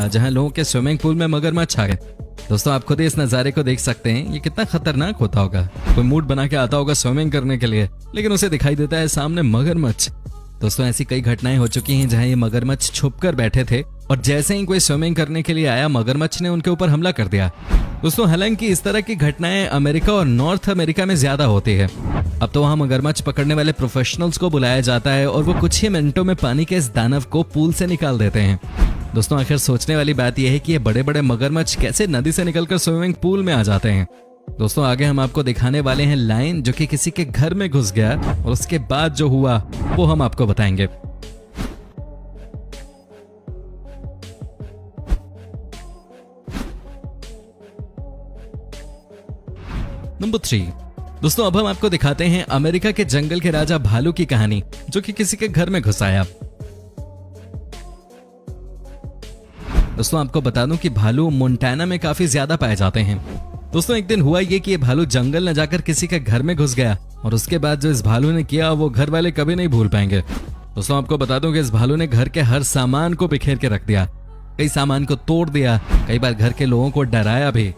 जहां लोगों के स्विमिंग पूल में मगरमच्छ आ गए। दोस्तों आप खुद ही इस नज़ारे को देख सकते हैं, ये कितना खतरनाक होता होगा। कोई मूड बना के आता होगा स्विमिंग करने के लिए, लेकिन उसे दिखाई देता है सामने मगरमच्छ। दोस्तों ऐसी कई घटनाएं हो चुकी हैं जहां ये मगरमच्छ छुपकर बैठे थे और जैसे ही कोई स्विमिंग करने के लिए आया, मगरमच्छ ने उनके ऊपर हमला कर दिया। दोस्तों हालांकि इस तरह की घटनाएं अमेरिका और नॉर्थ अमेरिका में ज्यादा होती है। अब तो वहां मगरमच्छ पकड़ने वाले प्रोफेशनल्स को बुलाया जाता है और वो कुछ ही मिनटों में पानी के इस दानव को पूल से निकाल देते हैं। दोस्तों आखिर सोचने वाली बात यह है कि ये बड़े बड़े मगरमच्छ कैसे नदी से निकलकर स्विमिंग पूल में आ जाते हैं। दोस्तों आगे हम आपको दिखाने वाले हैं लायन जो कि किसी के घर में घुस गया और उसके बाद जो हुआ वो हम आपको बताएंगे। नंबर 3। दोस्तों अब हम आपको दिखाते हैं अमेरिका के जंगल के राजा भालू की कहानी जो कि किसी के घर में घुस आया। दोस्तों आपको बता दूं कि भालू मोंटाना में काफी ज्यादा पाए जाते हैं। दोस्तों एक दिन हुआ ये कि ये भालू जंगल न जाकर किसी के घर में घुस गया और उसके बाद जो इस भालू ने किया वो घर वाले कभी नहीं भूल पाएंगे। दोस्तों आपको बता दूं कि इस भालू ने घर के हर सामान को बिखेर के रख दिया, कई सामान को तोड़ दिया, कई बार घर के लोगों को डराया भी।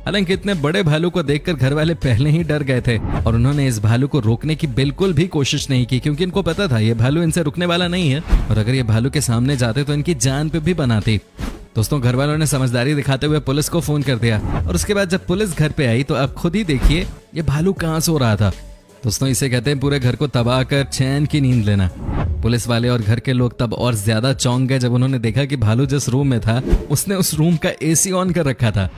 हालांकि इतने बड़े भालू को देखकर घर वाले पहले ही डर गए थे और उन्होंने इस भालू को रोकने की बिल्कुल भी कोशिश नहीं की, क्योंकि इनको पता था ये भालू इनसे रुकने वाला नहीं है और अगर ये भालू के सामने जाते तो इनकी जान पे भी बनाती। दोस्तों घर वालों ने समझदारी दिखाते हुए पुलिस को फोन कर दिया और उसके बाद जब पुलिस घर पे आई तो आप खुद ही देखिए ये भालू कहाँ सो रहा था। दोस्तों इसे कहते हैं पूरे घर को तबाह कर चैन की नींद लेना। पुलिस वाले और घर के लोग तब और ज्यादा चौंक गए जब उन्होंने देखा कि भालू जिस रूम में था उसने उस रूम का एसी ऑन कर रखा था।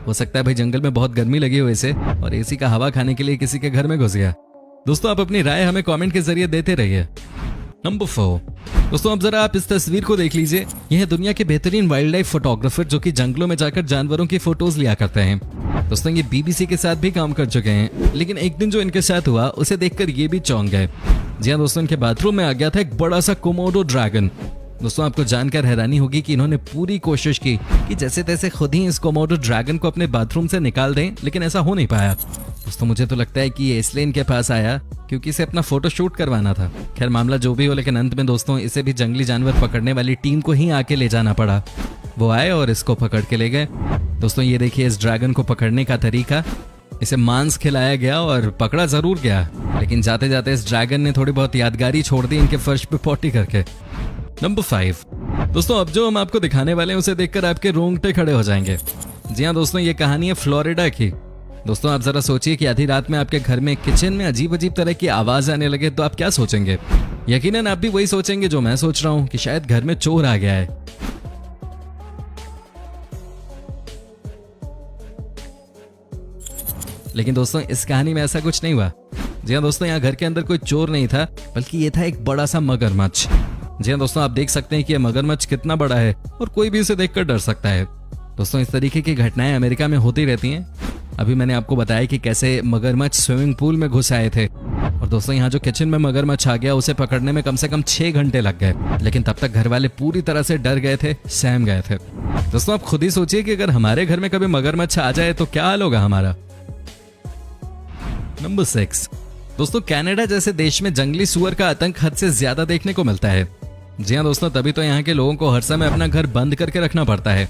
हो सकता है भाई जंगल में बहुत गर्मी लगी हो इसे और एसी का हवा खाने के लिए किसी के घर में घुस गया। दोस्तों आप अपनी राय हमें कमेंट के जरिए देते रहिए। नंबर 4। दोस्तों अब जरा आप इस तस्वीर को देख लीजिए। यह है दुनिया के बेहतरीन वाइल्ड लाइफ फोटोग्राफर जो कि जंगलों में जाकर जानवरों की फोटोज लिया करते हैं। दोस्तों ये बीबीसी के साथ भी काम कर चुके हैं, लेकिन एक दिन जो इनके साथ हुआ उसे देखकर ये भी चौंक गए। जी हाँ दोस्तों, इनके बाथरूम में आ गया था एक बड़ा सा कोमोडो ड्रैगन। दोस्तों आपको जानकर हैरानी होगी कि इन्होंने पूरी कोशिश की कि जैसे तैसे खुद ही इस कोमोडो ड्रैगन को अपने बाथरूम से निकाल दें, लेकिन ऐसा हो नहीं पाया। दोस्तों मुझे तो लगता है कि ये इसलिए इनके पास आया क्योंकि इसे अपना फोटो शूट करवाना था। खैर मामला जो भी हो, लेकिन अंत में दोस्तों इसे भी जंगली जानवर पकड़ने वाली टीम को ही आके ले जाना पड़ा। वो आए और इसको पकड़ के ले गए। दोस्तों ये देखिए इस ड्रैगन को पकड़ने का तरीका। इसे मांस खिलाया गया और पकड़ा जरूर गया, लेकिन जाते जाते इस ड्रैगन ने थोड़ी बहुत यादगारी छोड़ दी इनके फर्श पे पॉटी करके। नंबर 5। दोस्तों अब जो हम आपको दिखाने वाले हैं उसे देखकर आपके रोंगटे खड़े हो जाएंगे। जी हाँ दोस्तों, ये कहानी है फ्लोरिडा की। दोस्तों आप जरा सोचिए कि आधी रात में आपके घर में किचन में अजीब अजीब तरह की आवाज आने लगे तो आप क्या सोचेंगे। यकीनन आप भी वही सोचेंगे जो मैं सोच रहा हूँ कि शायद घर में चोर आ गया है। लेकिन दोस्तों इस कहानी में ऐसा कुछ नहीं हुआ। जी हाँ दोस्तों, यहाँ घर के अंदर कोई चोर नहीं था, बल्कि ये था एक बड़ा सा मगरमच्छ। जी हाँ दोस्तों, आप देख सकते हैं कि यह मगरमच्छ कितना बड़ा है और कोई भी इसे देखकर डर सकता है। दोस्तों इस तरीके की घटनाएं अमेरिका में होती रहती हैं। अभी मैंने आपको बताया कि कैसे मगरमच्छ स्विमिंग पूल में घुस आए थे और दोस्तों यहाँ जो किचन में मगरमच्छ आ गया उसे पकड़ने में कम से कम 6 घंटे लग गए, लेकिन तब तक घर वाले पूरी तरह से डर गए थे, सहम गए थे। दोस्तों आप खुद ही सोचिए कि अगर हमारे घर में कभी मगरमच्छ आ जाए तो क्या हाल होगा हमारा। नंबर 6। दोस्तों कनाडा जैसे देश में जंगली सुअर का आतंक हद से ज्यादा देखने को मिलता है। जी हाँ दोस्तों, तभी तो यहाँ के लोगों को हर समय अपना घर बंद करके रखना पड़ता है।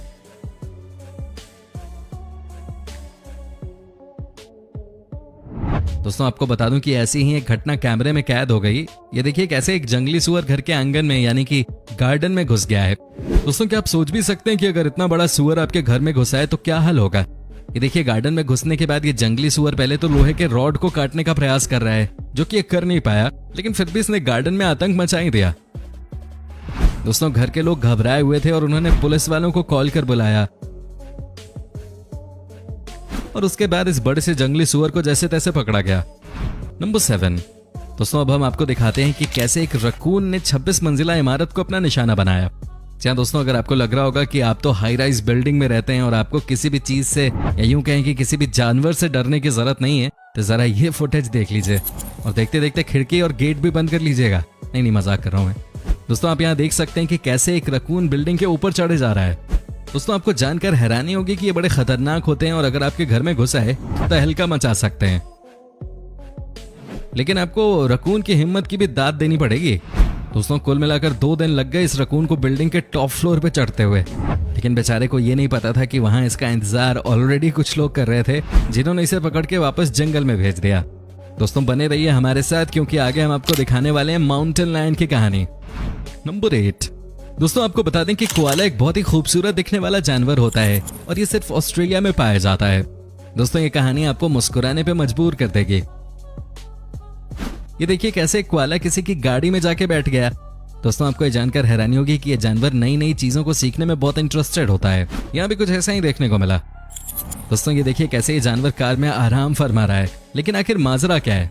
दोस्तों आपको बता दूं कि ऐसी ही एक घटना कैमरे में कैद हो गई। ये देखिए कैसे एक जंगली सुअर घर के आंगन में यानी कि गार्डन में घुस गया है। दोस्तों क्या आप सोच भी सकते हैं कि अगर इतना बड़ा सुअर आपके घर में घुसा है तो क्या हाल होगा। ये देखिए गार्डन में घुसने के बाद ये जंगली सुअर पहले तो लोहे के रॉड को काटने का प्रयास कर रहा है, जो कि ये कर नहीं पाया, लेकिन फिर भी इसने गार्डन में आतंक मचा ही दिया। दोस्तों घर के लोग घबराए हुए थे और उन्होंने पुलिस वालों को कॉल कर बुलाया और उसके बाद इस बड़े से जंगली सुअर को जैसे तैसे पकड़ा गया। नंबर 7। दोस्तों अब हम आपको दिखाते हैं कि कैसे एक रकून ने 26 मंजिला इमारत को अपना निशाना बनाया। जी दोस्तों, अगर आपको लग रहा होगा कि आप तो हाई राइज बिल्डिंग में रहते हैं और आपको किसी भी चीज से या यूं कहें कि किसी भी जानवर से डरने की जरूरत नहीं है, तो जरा ये फुटेज देख लीजिए और देखते देखते खिड़की और गेट भी बंद कर लीजिएगा। नहीं मजाक कर रहा हूं मैं। दोस्तों आप यहाँ देख सकते हैं कि कैसे एक रकून बिल्डिंग के ऊपर चढ़े जा रहा है। दोस्तों आपको जानकर हैरानी होगी कि ये बड़े खतरनाक होते हैं और अगर आपके घर में घुसा है तो तहलका मचा सकते हैं, लेकिन आपको रकून की हिम्मत की भी दाद देनी पड़ेगी। दोस्तों कुल मिलाकर 2 दिन लग गए इस रकून को बिल्डिंग के टॉप फ्लोर पे चढ़ते हुए, लेकिन बेचारे को ये नहीं पता था कि वहां इसका इंतजार ऑलरेडी कुछ लोग कर रहे थे, जिन्होंने इसे पकड़ के वापस जंगल में भेज दिया। दोस्तों बने रहिए हमारे साथ, क्योंकि आगे हम आपको दिखाने वाले हैं माउंटेन लायन की कहानी। नंबर 8। दोस्तों आपको बता दें कि कोआला एक बहुत ही खूबसूरत दिखने वाला जानवर होता है और ये सिर्फ ऑस्ट्रेलिया में पाया जाता है। दोस्तों ये कहानी आपको मुस्कुराने पे मजबूर कर देगी। ये देखिए कैसे कोआला किसी की गाड़ी में जाके बैठ गया। दोस्तों आपको ये जानकर हैरानी होगी कि ये जानवर नई नई चीजों को सीखने में बहुत इंटरेस्टेड होता है। यहाँ भी कुछ ऐसा ही देखने को मिला। दोस्तों ये देखिए कैसे ये जानवर कार में आराम फरमा रहा है, लेकिन आखिर माजरा क्या है।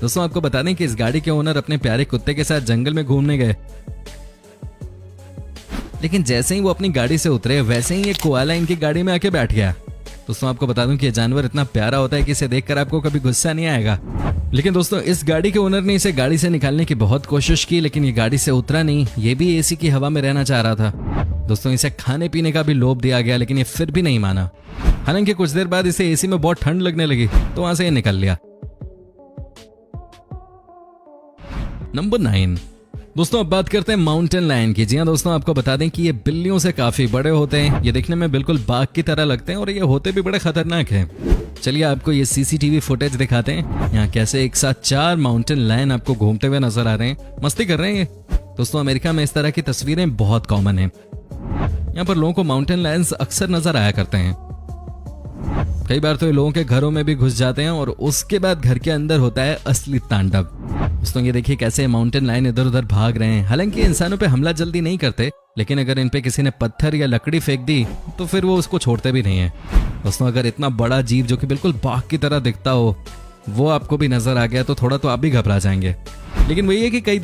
दोस्तों आपको बता दें कि इस गाड़ी के ओनर अपने प्यारे कुत्ते के साथ जंगल में घूमने गए, लेकिन जैसे ही वो अपनी गाड़ी से उतरे वैसे ही ये कोआला इनकी गाड़ी में आके बैठ गया। दोस्तों आपको बता दूं कि ये जानवर इतना प्यारा होता है कि इसे देखकर आपको कभी गुस्सा नहीं आएगा। लेकिन दोस्तों इस गाड़ी के ओनर ने इसे गाड़ी से निकालने की बहुत कोशिश की, लेकिन ये गाड़ी से उतरा नहीं। ये भी एसी की हवा में रहना चाह रहा था। दोस्तों इसे खाने पीने का भी लोभ दिया गया, लेकिन ये फिर भी नहीं माना। हालांकि कुछ देर बाद इसे एसी में बहुत ठंड लगने लगी, तो वहां से ये निकल लिया। नंबर 9। दोस्तों अब बात करते हैं माउंटेन लायन की। जी हाँ दोस्तों आपको बता दें कि ये बिल्लियों से काफी बड़े होते हैं। ये दिखने में बिल्कुल बाघ की तरह लगते हैं और ये होते भी बड़े खतरनाक हैं। चलिए आपको ये सीसीटीवी फुटेज दिखाते हैं। यहाँ कैसे एक साथ 4 माउंटेन लायन आपको घूमते हुए नजर आ रहे हैं, मस्ती कर रहे हैं ये। दोस्तों अमेरिका में इस तरह की तस्वीरें बहुत कॉमन है। यहाँ पर लोगों को माउंटेन लायंस अक्सर नजर आया करते हैं। कई बार तो ये लोगों के घरों में भी घुस जाते हैं और उसके बाद घर के अंदर होता है असली तांडव। दोस्तों ये देखिए कैसे माउंटेन लायन इधर उधर भाग रहे हैं। हालांकि इंसानों पे हमला जल्दी नहीं करते, लेकिन अगर इन पे किसी ने पत्थर या लकड़ी फेंक दी तो फिर वो उसको छोड़ते भी नहीं है। दोस्तों अगर इतना बड़ा जीव जो कि बिल्कुल बाघ की तरह दिखता हो वो आपको भी नजर आ गया तो थोड़ा तो आप भी घबरा जाएंगे। लेकिन वही है कि कई